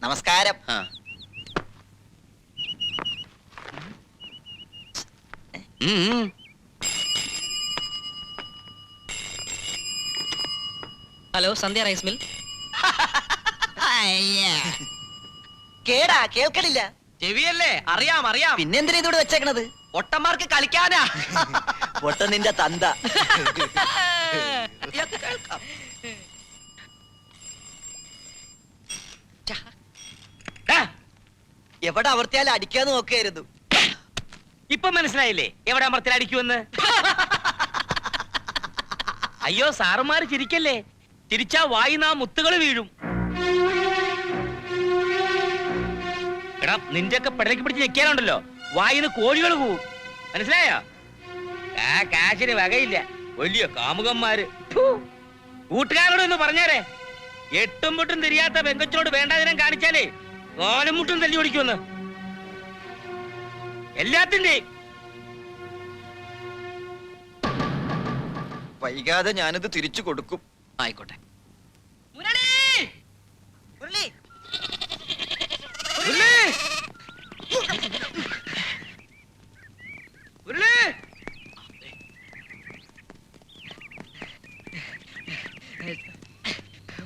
നമസ്കാരം. ഹലോ, സന്ധ്യ rice mill. കേടാ, കേൾക്കണില്ല. ചെവിയല്ലേ? അറിയാം അറിയാം. പിന്നെന്തിനാ ഇതോട് വെച്ചേക്കണത്? ഒട്ടന്മാർക്ക് കളിക്കാനാ. പൊട്ട നിന്റെ തന്ത. എവിടെ അമർത്തിയാലും അടിക്കാന്ന് നോക്കായിരുന്നു. ഇപ്പൊ മനസ്സിലായില്ലേ എവിടെ അമർത്തിൽ അടിക്കുമെന്ന്? അയ്യോ സാറുമാര് ചിരിക്കല്ലേ, ചിരിച്ചാ വായിന്നാ മുത്തുകൾ വീഴും. എടാ നിന്റെയൊക്കെ പെടലേക്ക് പിടിച്ച് ഞെക്കാനുണ്ടല്ലോ, വായിന്ന് കോഴികൾ പോവും. മനസ്സിലായോ? കാശിന് വകയില്ല, വലിയ കാമുകന്മാര്. കൂട്ടുകാരോട് ഒന്ന് പറഞ്ഞേരെ, എട്ടും മുട്ടും തിരിയാത്ത പെങ്കച്ചോട് വേണ്ടാതിനം കാണിച്ചാലേ കാലും മുട്ടും തല്ലി ഓടിക്കുമെന്ന്. എല്ലാത്തിന്റെയും വൈകാതെ ഞാനിത് തിരിച്ചു കൊടുക്കും. ആയിക്കോട്ടെ.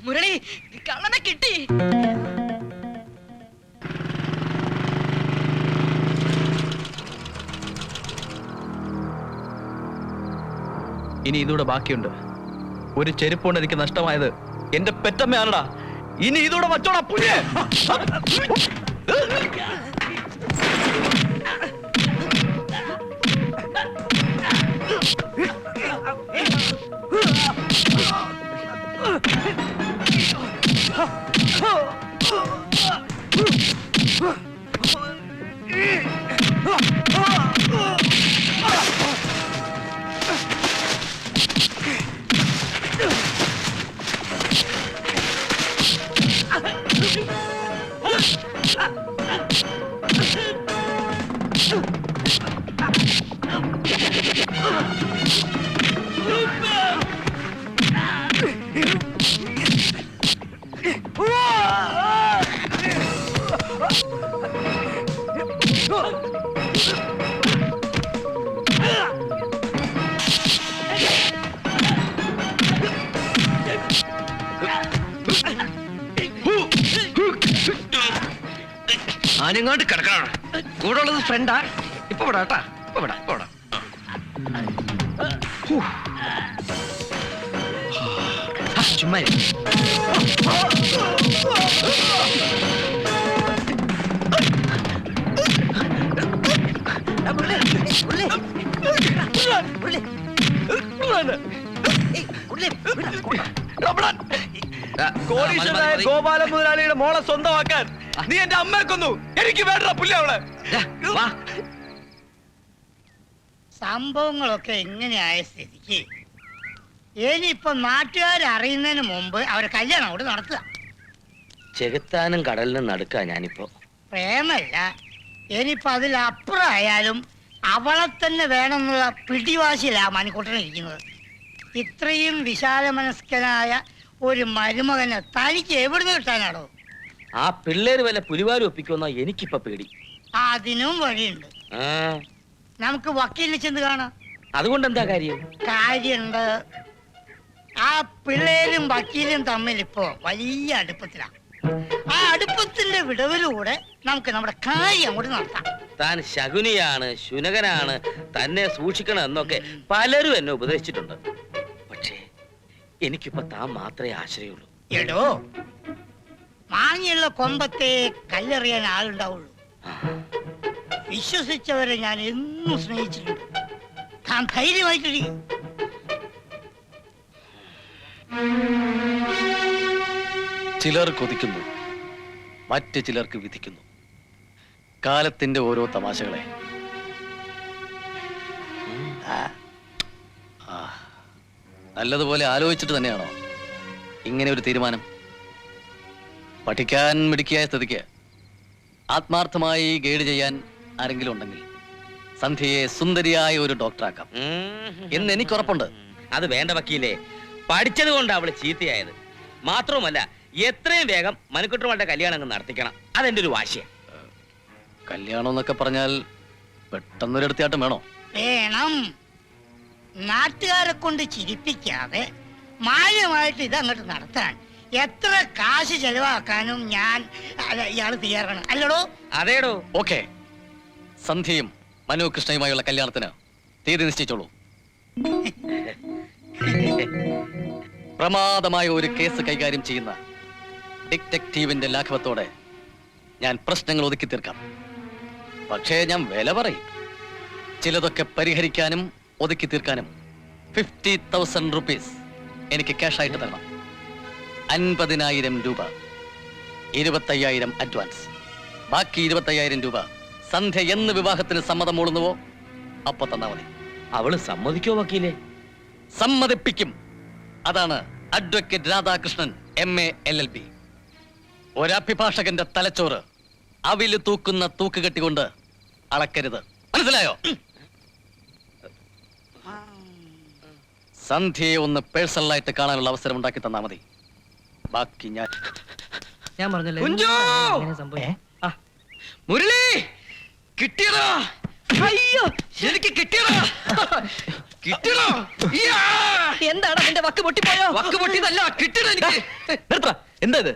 മുരളി, കള്ളനെ കിട്ടി. ഇനി ഇതൂടെ ബാക്കിയുണ്ട്. ഒരു ചെരുപ്പുകൊണ്ട് എനിക്ക് നഷ്ടമായത് എന്റെ പെറ്റമ്മയാണടാ. ഇനി ഇതൂടെ വച്ചോടാ പുല്ലേ. ആനങ്ങാണ്ട് കിടക്കണം. കൂടെ ഉള്ളത് ഫ്രണ്ടാ. ഇപ്പൊ വിടാട്ടാ, ഇപ്പൊ വിടാ, ഇപ്പൊ വിടാ. ചുമ്മാ കോടീശ്വരനായ ഗോപാല മുതലാളിയുടെ മോളെ സ്വന്തമാക്കാൻ നീ എന്റെ അമ്മയെ കൊന്നു. എനിക്ക് വേണ്ട പുല്ല അവളെ. സംഭവങ്ങളൊക്കെ എങ്ങനെയായ സ്ഥിതിക്ക് ഇനിയിപ്പൊ നാട്ടുകാരറിയുന്നതിന് മുമ്പ് അവരെ കല്യാണം അവിടെ നടത്തുക. ചെകുത്താനും കടലിനും നടുക്കാ ഞാനിപ്പോ. പ്രേമല്ല, ഇനിയിപ്പൊ അതിലപ്പുറം ആയാലും അവളെ തന്നെ വേണമെന്നുള്ള പിടിവാശിയിലാ മണിക്കൂട്ടനെ ഇരിക്കുന്നത്. ഇത്രയും വിശാല മനസ്കനായ ഒരു മരുമകനെ തനിക്ക് എവിടുന്ന് കിട്ടാനാണോ? ആ പിള്ളേര് വല്ല പുലിവാരും ഒപ്പിക്കുമെന്നാ എനിക്കിപ്പോ പേടി. അതിനും വഴിയുണ്ട്. നമുക്ക് വക്കീലിനെ ചെന്ന് കാണാം. അതുകൊണ്ട് എന്താ കാര്യം? കാര്യണ്ട്. ആ പിള്ളേരും വക്കീലും തമ്മിൽ ഇപ്പോ വലിയ അടുപ്പത്തിലാണ്. ആ അടുപ്പത്തിന്റെ വിടവിലൂടെ നമുക്ക് നമ്മുടെ കാര്യം അങ്ങോട്ട് നടത്താം. താൻ ശകുനിയാണ്, ശുനകനാണ്, തന്നെ സൂക്ഷിക്കണം എന്നൊക്കെ പലരും എന്നെ ഉപദേശിച്ചിട്ടുണ്ട്. പക്ഷേ എനിക്കിപ്പോ താൻ മാത്രമേ ആശ്രയമുള്ളൂ. എടോ, മാങ്ങിയുള്ള കൊമ്പത്തെ കല്ലെറിയാൻ ആളുണ്ടാവുള്ളൂ. വിശ്വസിച്ചവരെ ഞാൻ എന്നും സ്നേഹിച്ചിട്ടുണ്ട്. താൻ ധൈര്യമായിട്ടിരിക്കും. ചിലർ കൊതിക്കുന്നു, മറ്റു ചിലർക്ക് വിധിക്കുന്നു. കാലത്തിന്റെ ഓരോ തമാശകളെ. നല്ലതുപോലെ ആലോചിച്ചിട്ട് തന്നെയാണോ ഇങ്ങനെ ഒരു തീരുമാനം? പഠിക്കാൻ മിടുക്കിയായ സ്ഥിതിക്ക് ആത്മാർത്ഥമായി ഗൈഡ് ചെയ്യാൻ ആരെങ്കിലും ഉണ്ടെങ്കിൽ സന്ധ്യയെ സുന്ദരിയായ ഒരു ഡോക്ടറാക്കാം എന്ന് എനിക്ക് ഉറപ്പുണ്ട്. അത് വേണ്ട വക്കീലേ, പഠിച്ചത് കൊണ്ട് അവള് ചീത്തയായത്. മാത്രവുമല്ല എത്രയും വേഗം മനുക്കുട്ടറുമായിട്ട് കല്യാണം അങ്ങ് നടത്തിക്കണം. അതെന്റെ ഒരു വാശിയാണ്. കല്യാണം എന്നൊക്കെ പറഞ്ഞാൽ പെട്ടെന്നൊരിടത്തിയാട്ടം വേണോ? വേണം. നാട്ടുകാരെ കൊണ്ട് ചിരിപ്പിക്കാതെ മാന്യമായിട്ട് ഇത് അങ്ങോട്ട് നടത്താൻ എത്ര കാശ് ചെലവാക്കാനും ഇയാള് തയ്യാറാണ്, അല്ലടോ? അതേടോ. ഓക്കെ, സന്ധ്യയും മനു കൃഷ്ണയുമായുള്ള കല്യാണത്തിന് തീയതി നിശ്ചയിച്ചോളൂ. പ്രമാദമായ ഒരു കേസ് കൈകാര്യം ചെയ്യുന്ന ഡിറ്റക്റ്റീവിന്റെ ലാഘവത്തോടെ ഞാൻ പ്രശ്നങ്ങൾ ഒതുക്കി തീർക്കാം. പക്ഷേ ഞാൻ വില പറയും. ചിലതൊക്കെ പരിഹരിക്കാനും ഒതുക്കി തീർക്കാനും 50,000 റുപ്പീസ് എനിക്ക് ക്യാഷായിട്ട് തരണം. 50,000 രൂപ, 25,000 അഡ്വാൻസ്. ബാക്കി 25,000 രൂപ സന്ധ്യ എന്ന് വിവാഹത്തിന് സമ്മതം മൂളുന്നുവോ അപ്പൊ തന്നാ മതി. അവള് സമ്മതിക്കോ വക്കീലേ? സമ്മതിപ്പിക്കും. അതാണ് അഡ്വക്കേറ്റ് രാധാകൃഷ്ണൻ MA LLB. ഒരഭിഭാഷകന്റെ തലച്ചോറ് അവില് തൂക്കുന്ന തൂക്കുകെട്ടി കൊണ്ട് അളക്കരുത്, മനസ്സിലായോ? സന്ധ്യയെ ഒന്ന് പേഴ്സണലായിട്ട് കാണാനുള്ള അവസരം ഉണ്ടാക്കി തന്നാ മതി. ബാക്കി ഞാൻ പറഞ്ഞല്ലേ കുഞ്ചോ! ഇങ്ങനെ സംഭവിക്കും. ആ, മുരളി, കിട്ടിയടാ! അയ്യോ എനിക്ക് കിട്ടിയടാ! കിട്ടിയടാ! യാ! എന്താണ് നിന്റെ വക്ക് പൊട്ടിപ്പോയോ? വക്ക് പൊട്ടിയതല്ല, കിട്ടിയടാ എനിക്ക്. നിർത്ത. എന്താ ഇത്?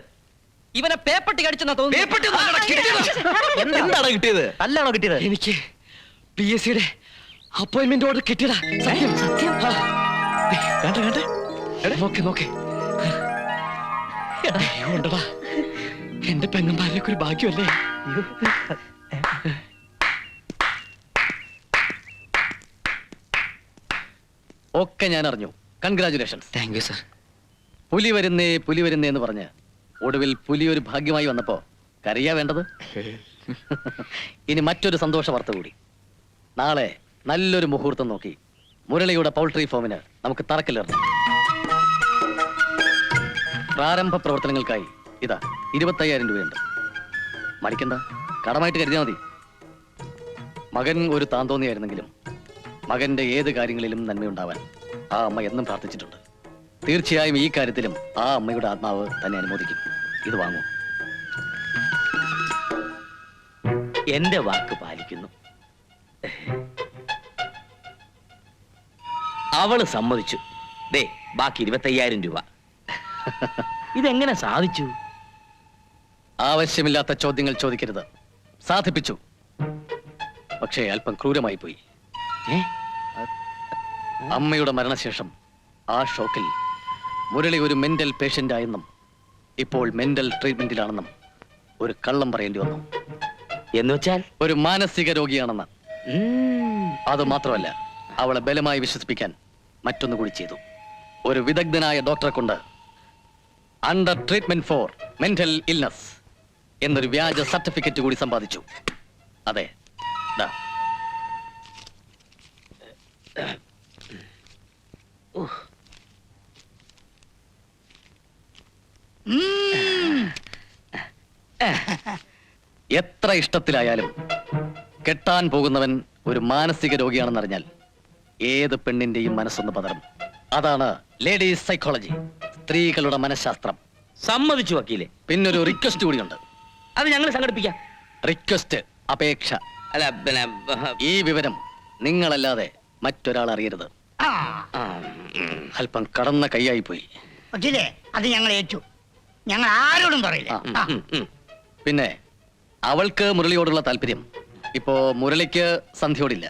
ഇവനെ പേപ്പട്ടി കടിച്ചെന്നാ പേപ്പട്ടി ഒന്നുമല്ലടാ, കിട്ടിയതാ. എന്താണ് കിട്ടിയത്? അല്ലാണോ കിട്ടിയത്? എനിക്ക് PSCയുടെ അപ്പോയിന്റ്മെന്റ് ഓർഡർ കിട്ടിയടാ. സത്യം സത്യം. നോക്കെ ഉണ്ടടാ. എന്റെ പെങ്ങന്മാരിലേക്ക് ഒരു ഭാഗ്യമല്ലേ? ഒക്കെ ഞാൻ അറിഞ്ഞു. കൺഗ്രാചുലേഷൻസ്. Thank you sir. പുലി വരുന്നേ എന്ന് പറഞ്ഞ് ഒടുവിൽ പുലി ഒരു ഭാഗ്യമായി വന്നപ്പോ കരയാ വേണ്ടത്. ഇനി മറ്റൊരു സന്തോഷ വാർത്ത കൂടി. നാളെ നല്ലൊരു മുഹൂർത്തം നോക്കി മുരളിയുടെ പൗൾട്രി ഫാമിന് നമുക്ക് തറക്കല്ലിറങ്ങാം. പ്രാരംഭ പ്രവർത്തനങ്ങൾക്കായി ഇതാ 25,000 രൂപയുണ്ട്. മടിക്കണ്ട, കടമായിട്ട് കരുതിയാൽ മതി. മകൻ ഒരു താന്തോന്നിയായിരുന്നെങ്കിലും മകന്റെ ഏത് കാര്യങ്ങളിലും നന്മയുണ്ടാവാൻ ആ അമ്മ എന്നും പ്രാർത്ഥിച്ചിട്ടുണ്ട്. തീർച്ചയായും ഈ കാര്യത്തിലും ആ അമ്മയുടെ ആത്മാവ് തന്നെ അനുമോദിക്കും. ഇത് വാങ്ങൂ. എന്റെ വാക്ക് പാലിക്കുന്നു. അവള് സമ്മതിച്ചു. ദേ ബാക്കി 25,000 രൂപ. ഇതെങ്ങനെ സാധിച്ചു? ആവശ്യമില്ലാത്ത ചോദ്യങ്ങൾ ചോദിക്കരുത്. സാധിപ്പിച്ചു, പക്ഷേ അല്പം ക്രൂരമായി പോയി. അമ്മയുടെ മരണശേഷം ആ ഷോക്കിൽ മുരളി ഒരു മെന്റൽ പേഷ്യന്റ് ആയെന്നും ഇപ്പോൾ മെന്റൽ ട്രീറ്റ്മെന്റിലാണെന്നും ഒരു കള്ളം പറയേണ്ടി വന്നു. എന്നുവെച്ചാൽ ഒരു മാനസിക രോഗിയാണെന്ന്. അത് മാത്രമല്ല, അവളെ ബലമായി വിശ്വസിപ്പിക്കാൻ മറ്റൊന്നു കൂടി ചെയ്തു. ഒരു വിദഗ്ധനായ ഡോക്ടറെ കൊണ്ട് under treatment four mental illness എന്നൊരു വ്യാജ സർട്ടിഫിക്കറ്റ് കൂടി സമ്പാദിച്ചു. അതെ, ദാ. എത്ര ഇഷ്ടത്തിലായാലും കെട്ടാൻ പോകുന്നവൻ ഒരു മാനസിക രോഗിയാണെന്നറിഞ്ഞാൽ ഏത് പെണ്ണിന്റെയും മനസ്സൊന്ന് പതറും. അതാണ് ലേഡീസ് സൈക്കോളജി, സ്ത്രീകളുടെ മനഃശാസ്ത്രം. സമ്മതിച്ചു വക്കീലെ. പിന്നൊരു റിക്വസ്റ്റ് കൂടിയുണ്ട്. അത് ഞങ്ങൾ സംഘടിപ്പിക്കാം. റിക്വസ്റ്റ്, അപേക്ഷ. അല്ല പിന്നെ ഈ വിവരം നിങ്ങളല്ലാതെ മറ്റൊരാൾ അറിയരുത്. ആ, അല്പം കടന്ന കൈയായി പോയി. വക്കീലേ, അത് ഞങ്ങൾ ഏറ്റു. ഞങ്ങൾ ആരോടും പറയില്ല. ആ. ആ. പിന്നെ അവൾക്ക് മുരളിയോടുള്ള താല്പര്യം ഇപ്പോ മുരളിക്ക് സന്ധ്യയോടില്ല.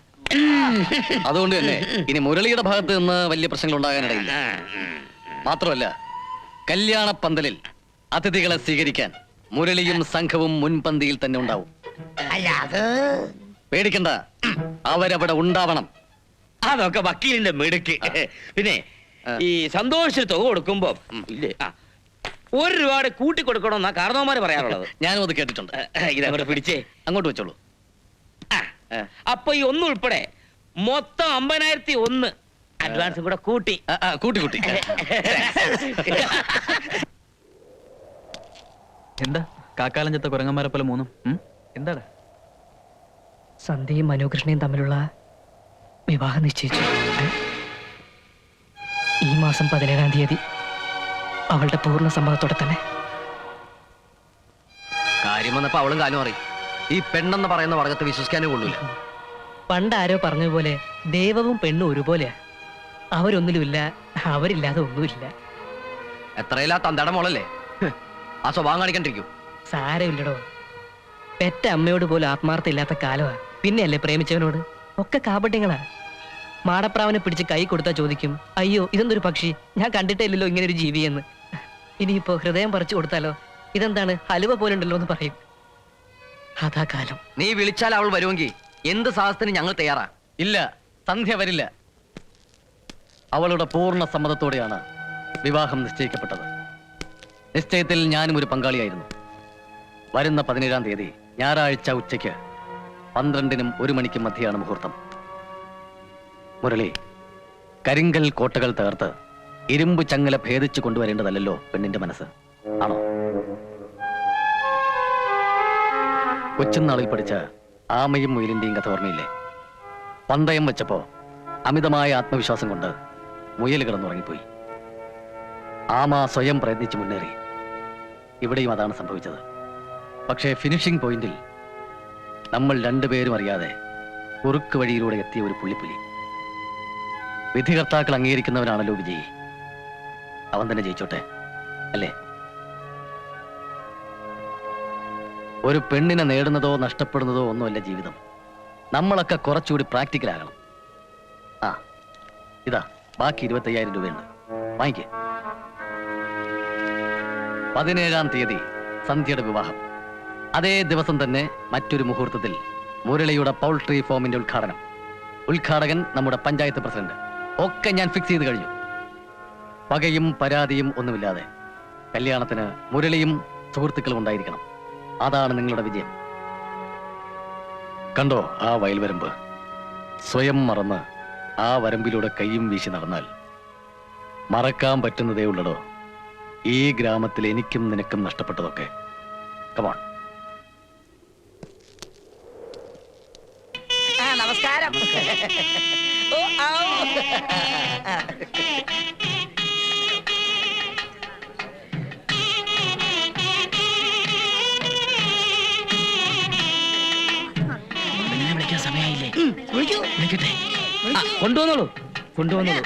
അതുകൊണ്ട് തന്നെ ഇനി മുരളിയുടെ ഭാഗത്ത് നിന്ന് വലിയ പ്രശ്നങ്ങൾ ഉണ്ടാകാനിടയില്ല. മാത്രമല്ല, കല്യാണ പന്തലിൽ അതിഥികളെ സ്വീകരിക്കാൻ മുരളിയും സംഘവും മുൻപന്തിയിൽ തന്നെ ഉണ്ടാവും. അല്ല, അത് പേടിക്കണ്ട, അവരവിടെ ഉണ്ടാവണം. അതൊക്കെ വക്കീലിന്റെ മിടുക്ക്. പിന്നെ ഈ സന്തോഷ തുക കൊടുക്കുമ്പോ ഇല്ലേ, 1 രൂപ കൂട്ടി കൊടുക്കണമെന്നാ കാരണവന്മാര് പറയാറുള്ളത്. ഞാനും അത് കേട്ടിട്ടുണ്ട്. ഇതങ്ങോട്ട് പിടിച്ചേ, അങ്ങോട്ട് വെച്ചോളൂ. അപ്പൊ ഈ 1 ഉൾപ്പെടെ മൊത്തം 50,001 അഡ്വാൻസും കൂടെ കൂട്ടി. കൂട്ടി എന്താ കാക്കാലഞ്ചത്തെ കുരങ്ങന്മാരെ പോലെ മൂന്നും എന്താടാ? സന്ധ്യയും മനോകൃഷ്ണയും തമ്മിലുള്ള വിവാഹം നിശ്ചയിച്ചു. ഈ മാസം 17-ാം തീയതി അവളുടെ പൂർണ്ണ സമ്മതത്തോടെ തന്നെ. കാര്യം വന്നപ്പോ അവളും കാലും അറിയും. ഈ പെണ്ണെന്ന് പറയുന്ന വർഗത്തെ വിശ്വസിക്കാനേ കൊള്ളൂല. പണ്ടാരോ പറഞ്ഞതുപോലെ ദൈവവും പെണ്ണും ഒരുപോലെയാ. അവരൊന്നിലുമില്ല, അവരില്ലാതെ ഒന്നുമില്ല. എത്രയില്ലാ തന്തയുടെ മോളല്ലേ? ആ സ്വഭാവം കാണിക്കണ്ടിരിക്കും. സാരമില്ലടോ, പെറ്റ അമ്മയോട് പോലും ആത്മാർത്ഥ ഇല്ലാത്ത കാലമാ. പിന്നെയല്ലേ പ്രേമിച്ചവനോട്? ഒക്കെ കാപട്യങ്ങളാ. മാടപ്രാവനെ പിടിച്ച് കൈ കൊടുത്താ ചോദിക്കും, അയ്യോ ഇതെന്തൊരു പക്ഷി, ഞാൻ കണ്ടിട്ടേ ഇല്ലല്ലോ ഇങ്ങനെ ഒരു ജീവിയെന്ന്. ഇനിയിപ്പോ ഹൃദയം പറിച്ചു കൊടുത്താലോ, ഇതെന്താണ് ഹലുവ പോലുണ്ടല്ലോ എന്ന് പറയും. അതാ കാലം. നീ വിളിച്ചാൽ അവൾ വരുമെങ്കിൽ എന്ത് സാഹസത്തിന് ഞങ്ങൾ തയ്യാറാ. ഇല്ല, സന്ധ്യ വരില്ല. അവളുടെ പൂർണ്ണ സമ്മതത്തോടെയാണ് വിവാഹം നിശ്ചയിക്കപ്പെട്ടത്. നിശ്ചയത്തിൽ ഞാനും ഒരു പങ്കാളിയായിരുന്നു. വരുന്ന 17-ാം തീയതി ഞായറാഴ്ച ഉച്ചയ്ക്ക് 12-നും 1 മണിക്കും മധ്യയാണ് മുഹൂർത്തം. മുരളി, കരിങ്കൽ കോട്ടകൾ തകർത്ത് ഇരുമ്പ് ചങ്ങല ഭേദിച്ചു കൊണ്ടുവരേണ്ടതല്ലോ പെണ്ണിന്റെ മനസ്സ്, ആണോ? കൊച്ചുനാളിൽ പഠിച്ച ആമയും മുയലിന്റെയും കഥ ഓർമ്മയില്ലേ? പന്തയം വെച്ചപ്പോ അമിതമായ ആത്മവിശ്വാസം കൊണ്ട് മുയൽ കിടന്നുറങ്ങിപ്പോയി. ആമ സ്വയം പ്രയത്നിച്ച് മുന്നേറി. ഇവിടെയും അതാണ് സംഭവിച്ചത്. പക്ഷേ ഫിനിഷിംഗ് പോയിന്റിൽ നമ്മൾ രണ്ടുപേരും അറിയാതെ കുറുക്ക് വഴിയിലൂടെ എത്തിയ ഒരു പുള്ളിപ്പുലി. വിധികർത്താക്കൾ അംഗീകരിക്കുന്നവനാണല്ലോ വിജയി. അവൻ തന്നെ ജയിച്ചോട്ടെ, അല്ലേ? ഒരു പെണ്ണിനെ നേടുന്നതോ നഷ്ടപ്പെടുന്നതോ ഒന്നുമല്ല ജീവിതം. നമ്മളൊക്കെ കുറച്ചുകൂടി പ്രാക്ടിക്കലാകണം. ആ, ഇതാ ബാക്കി 25,000 രൂപയുണ്ട്, വാങ്ങിക്കേ. 17-ാം തീയതി സന്ധ്യയുടെ വിവാഹം. അതേ ദിവസം തന്നെ മറ്റൊരു മുഹൂർത്തത്തിൽ മുരളിയുടെ പൗൾട്രി ഫോമിന്റെ ഉദ്ഘാടനം. ഉദ്ഘാടകൻ നമ്മുടെ പഞ്ചായത്ത് പ്രസിഡന്റ്. ഒക്കെ ഞാൻ ഫിക്സ് ചെയ്ത് കഴിഞ്ഞു. പകയും പരാതിയും ഒന്നുമില്ലാതെ കല്യാണത്തിന് മുരളിയും സുഹൃത്തുക്കളും ഉണ്ടായിരിക്കണം. അതാണ് നിങ്ങളുടെ വിജയം. കണ്ടോ ആ വയൽവരമ്പ്? സ്വയം മറന്ന് ആ വരമ്പിലൂടെ കൈയും വീശി നടന്നാൽ മറക്കാൻ പറ്റുന്നതേ ഉള്ളടോ ഈ ഗ്രാമത്തിൽ എനിക്കും നിനക്കും നഷ്ടപ്പെട്ടതൊക്കെ. കമോൺ. നമസ്കാരം. ഓ, ഔ. വിളിക്കാൻ സമയമായില്ലേ? വിളിക്കൂ. വിളിക്കട്ടെ. കൊണ്ടുവന്നോളൂ, കൊണ്ടുവന്നോളൂ.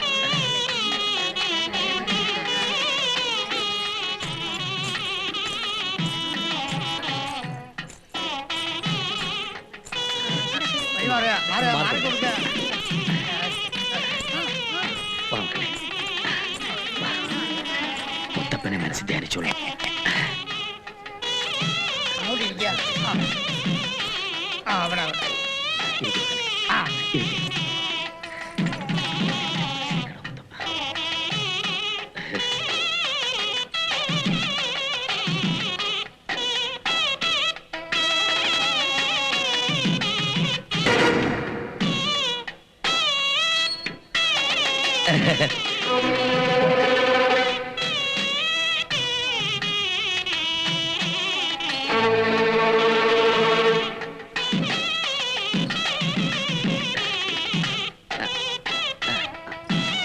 മാറി കൊടുക്ക. മുത്തപ്പനെ മനസ്സിൽ ധ്യാനിച്ചോളൂ. അങ്ങോട്ട് ഇരിക്കുക. അവിടെ അവിടെ. ആ,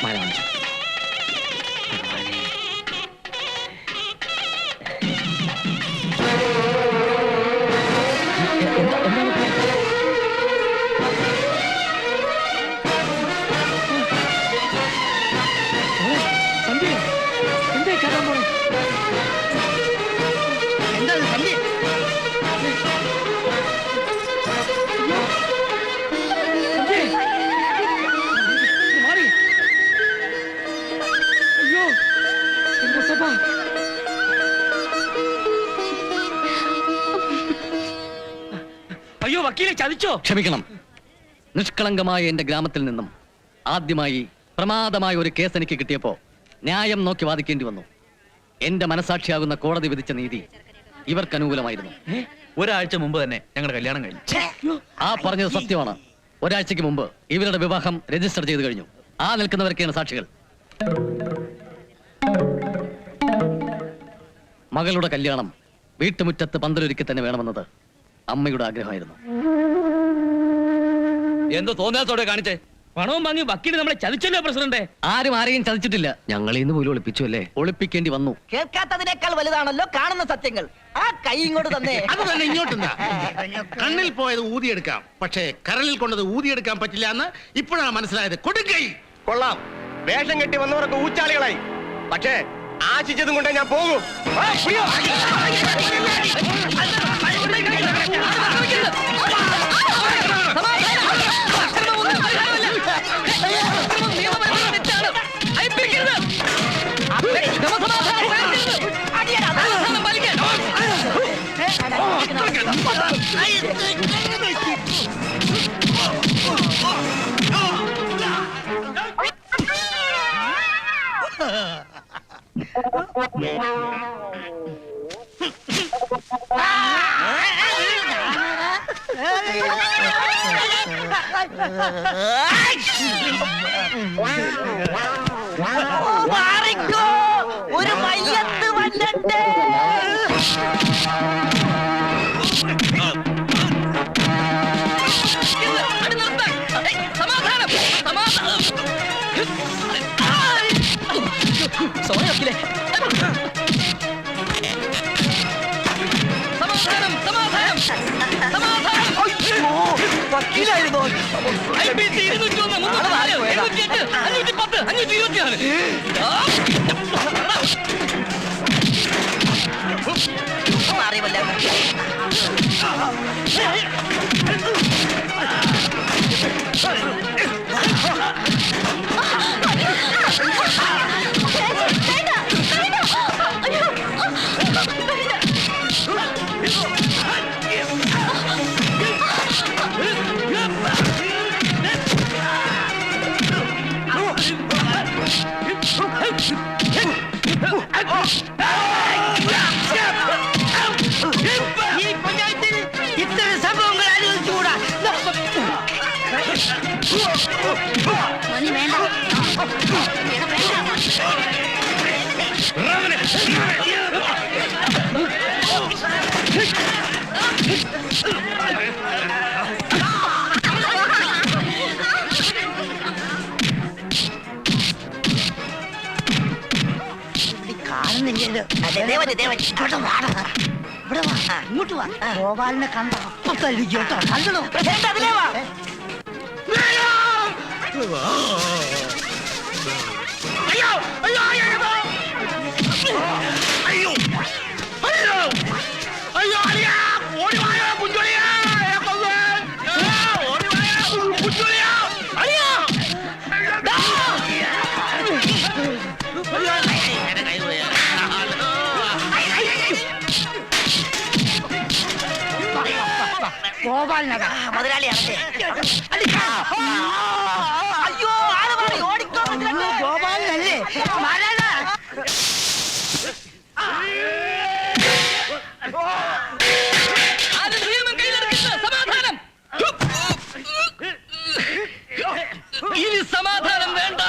മാല വാങ്ങിച്ചു. എന്താ ഇത് സന്ധി? അയ്യോ വക്കീലെ, ചതിച്ചോ? ക്ഷമിക്കണം. നിഷ്കളങ്കമായ എന്റെ ഗ്രാമത്തിൽ നിന്നും ആദ്യമായി പ്രമാദമായ ഒരു കേസ് എനിക്ക് കിട്ടിയപ്പോ ന്യായം നോക്കി വാദിക്കേണ്ടി വന്നു. എന്റെ മനസാക്ഷിയാകുന്ന കോടതി വിധിച്ച നീതി ഇവർക്ക് അനുകൂലമായിരുന്നു. ഒരാഴ്ച മുമ്പ് തന്നെ ഞങ്ങളുടെ കല്യാണം കഴിഞ്ഞു. ആ പറഞ്ഞത് സത്യമാണ്. ഒരാഴ്ചക്ക് മുമ്പ് ഇവരുടെ വിവാഹം രജിസ്റ്റർ ചെയ്തു കഴിഞ്ഞു. ആ നിൽക്കുന്നവരൊക്കെയാണ് സാക്ഷികൾ. മകളുടെ കല്യാണം വീട്ടുമുറ്റത്ത് പന്തലൊരുക്കി തന്നെ വേണമെന്നത് അമ്മയുടെ ആഗ്രഹമായിരുന്നു. എന്തോ തോന്നിയാത്തോടെ കാണിച്ചേ? പണവും വാങ്ങി വക്കീല് നമ്മളെ ചതിച്ചല്ലോ പ്രസിഡന്റ്. ആരും ആരെയും ചതിച്ചിട്ടില്ല. ഞങ്ങൾ ഇന്ന് പോലും ഒളിപ്പിച്ചു അല്ലേ? ഒളിപ്പിക്കേണ്ടി വന്നു. കേൾക്കാത്തതിനേക്കാൾ വലുതാണല്ലോ കാണുന്ന സത്യങ്ങൾ. ആ കൈ ഇങ്ങോട്ട് തന്നെ. അത് തന്നെ ഇങ്ങോട്ടുണ്ടാ. കണ്ണിൽ പോയത് ഊതിയെടുക്കാം, പക്ഷേ കരളിൽ കൊണ്ടത് ഊതിയെടുക്കാൻ പറ്റില്ല എന്ന് ഇപ്പോഴാണ് മനസ്സിലായത്. കൊടുക്കൈ കൊള്ളാം, വേഷം കെട്ടി വന്നവരൊക്കെ ഊച്ചാളികളായി. പക്ഷേ ആശിച്ചതും കൊണ്ടേ ഞാൻ പോകും. ഒരു മയ്യത്ത് വന്നിട്ട് സമാധാനം സോറി വക്കീലേ. സമാധാനം സമാധാനം സമാധാനം. വക്കീലായിരുന്നു. IPC 201, 304, 708, 510, 524. മാറിയല്ല. ഈ പഞ്ചായത്തിൽ ഇത്തരം സംഭവങ്ങൾ അനുവദിച്ചുകൂടാ. ഇങ്ങോട്ട് വാ. ഗോപാലിനെ കണ്ട അപ്പൊ തല്ലിക്കും കേട്ടോ. കണ്ടോ അതിലേ വാ. ഗോപാലിനതാ മുതലാളിയാണ്. അയ്യോ ആള് മാറി ഓടിക്കോ. ഗോപാലിനല്ലേ മരണ. സമാധാനം. ഇനി സമാധാനം വേണ്ട.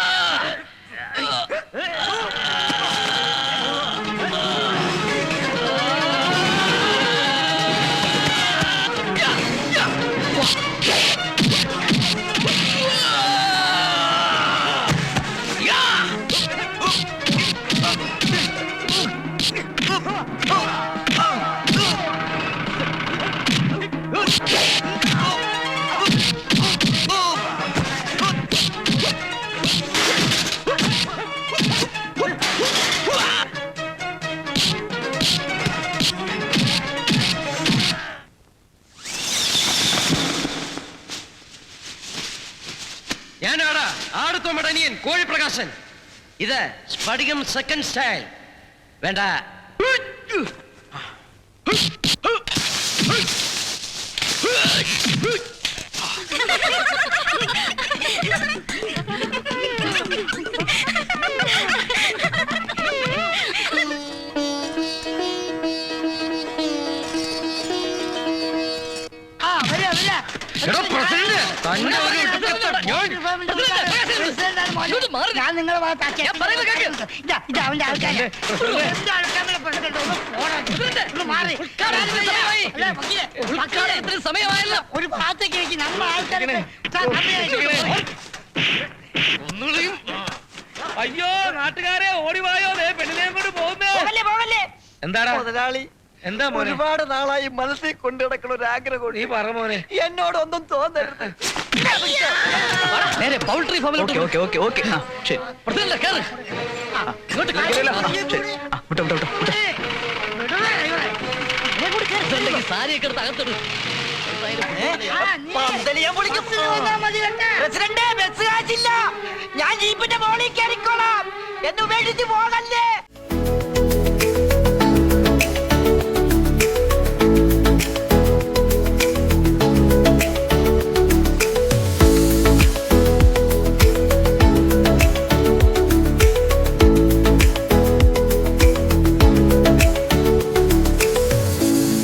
ഞാനാടാ ആടുത്തോമടനിയൻ കോഴിപ്രകാശൻ. ഇത് സ്ഫടികം സെക്കൻഡ് സ്റ്റൈൽ. വേണ്ട. ഞാൻ നിങ്ങളെ ഭാഗത്താക്കിയ അവന്റെ ആൾക്കാരെ സമയമായല്ലോ. ഒരു ഭാഗത്തേക്ക് നമ്മളെ ആൾക്കാരെ അയ്യോ നാട്ടുകാരെ ഓടിവായോ പെണ്ണിനെ കൊണ്ട് പോകുന്നേ എന്താടാ മുതലാളി എന്താ മോനെ ഒരുപാട് നാളായി മനസ്സിൽ കൊണ്ടു നടക്കുന്ന ഒരു ആഗ്രഹം നീ പറ മോനെ എന്നോടൊന്നും തോന്നരുത് നേരെ പൗൾട്രി ഫാമിലോട്ട് ഓക്കെ ഓക്കെ ഓക്കെ ആ ശരി പ്രസിഡന്റ് കേറ്. ഇങ്ങോട്ട് പ്രസിഡന്റ് സാരിയൊക്കെ എടുത്ത് അകത്തിട്. ബസ്സിന് വന്നാ മതി കേട്ടാ. പ്രസിഡന്റ് ബസ് കാശില്ല ഞാൻ ജീപ്പിന്റെ മോളിൽ കയറിക്കോളാം എന്ന് ഉപേക്ഷിച്ച് പോകല്ലേ